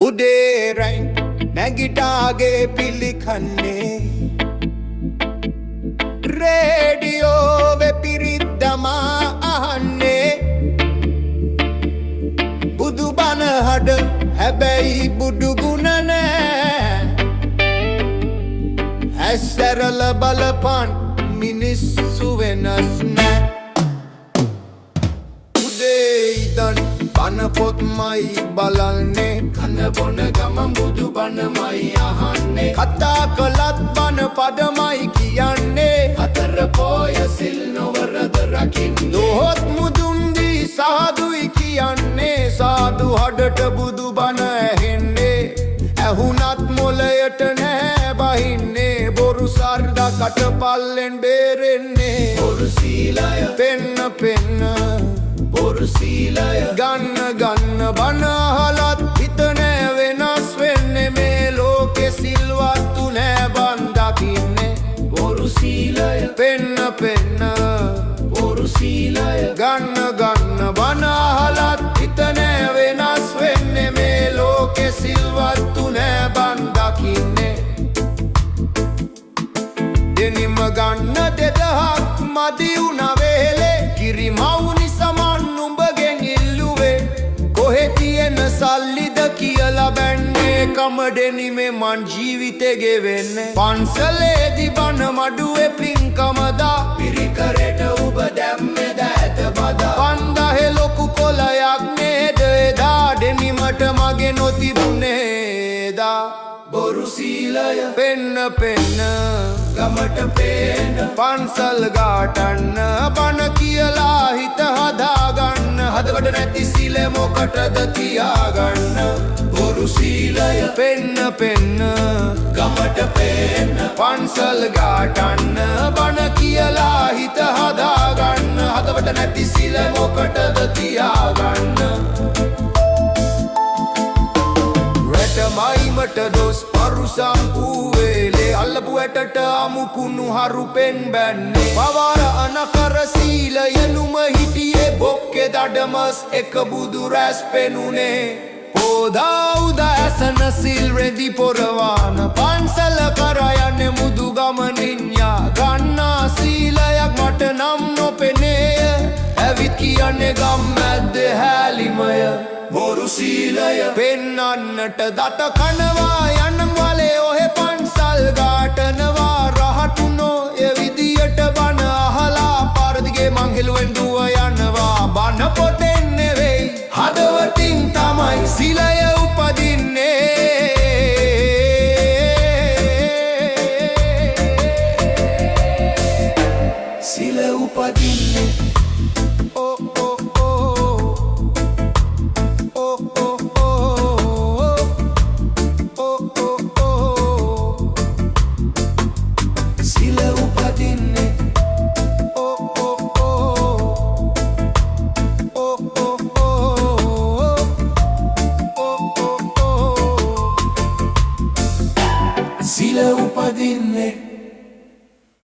උදේ රැයින් නැගිටාගේ පිළිකන්නේ රේඩියෝවෙ පිරිද්දමා අහන්නේ බුදු බණ හඩ හැබැයි බුදු ගුණ නෑ ඇස්සරල බලපන් මිනිස්සු වෙනස් නෑ උදේ ඉදන් බණ පොත්මයි බලන්නේ කන බොන ගමන් බුදු බණමයි අහන්නේ කතා කළත් බණ පදමයි කියන්නේ අතර පොය සිල් නොවරද රකින්න දොහොත් මුදුන් දී සාදුයි කියන්නේ සාදු හඩට බුදු බණ ඇහෙන්නේ ඇහුනත් මොලයට නෑ බහින්නේ බොරු සර්දා කටපල්ලෙන් බේරෙන්නේ බොරු සීලය පෙන්න පෙන්න බොරු සීලය ගන්න ගන්න බණ අහලත් හිත නෑ වෙනස් වෙන්නේ මේ ලෝකෙ සිල්වත්තු නෑ බන් දකින්නේ බොරු සීලය පෙන්න පෙන්න බොරු සීලය ගන්න ගන්න බණ අහලත් හිත නෑ වෙනස් වෙන්නේ මේ ලෝකෙ සිල්වත්තු නෑ බන් දකින්නේ දෙනිම ගන්න දෙදහක් මදි වුණ වේලේ කිරි මවුනි සමන් නුඹගෙන් ඉල්ලුවේ කොහෙ තියෙන සල්ලිද කියලා බැන්නේ කමඩෙනිමේ මං ජීවිතේ ගෙවෙන්නේ පන්සලේදී බණ මඩුවේ පින්කමදා පිරිකරට ඔබ දැම්මේද ඇත බදා පන්දහේ ලොකු කොලයක් නේද එදා දෙනිමට මගේ නොතිබුණේදා බොරු සීලය පෙන්න පෙන්න ගමට පේන පන්සල් ගාටන්න බණ කියලා හිත හදාගන්න හදකට නැති සීල මොකටද තියාගන්න බොරු සීලය පෙන්න පෙන්න ගමට පේන පන්සල් ගාටන්න බණ කියලා හිත හදාගන්න හදකට නැති සීල මොකටද තියාගන්න මයිමට දොස් පරුසම් වූවේලේ අල්ලපු ඇටට අමුකුණු හරුපෙන් බැන්නේ පවර අනකර සීල යනුම හිටියේ බොක්කෙ දඩමස් එක බුදු රැස් පෙනුනේ පෝදා උදෑසන සිල් රෙදි පොරවාන පන්සල කර යන්නේ මුදු ගමනින්යා ගන්නා සීලයක් මට නම් නොපෙනේය ඇවිත් කියන්නේ ගම් මැද්දේ හැලිමය බොරු සීලය පෙන්නන්නට දත කනවා යන්න වලේ ඔහෙ පන්සල් ගාටනවා රහටුනෝ එ විදියට බණ අහලා පාරදිගේ මං හෙළුවෙන් දුව යනවා බණ පොතෙන් නෙවෙයි හදවතින් තමයි සීලය උපදින්නේ සීල උපදින්නේ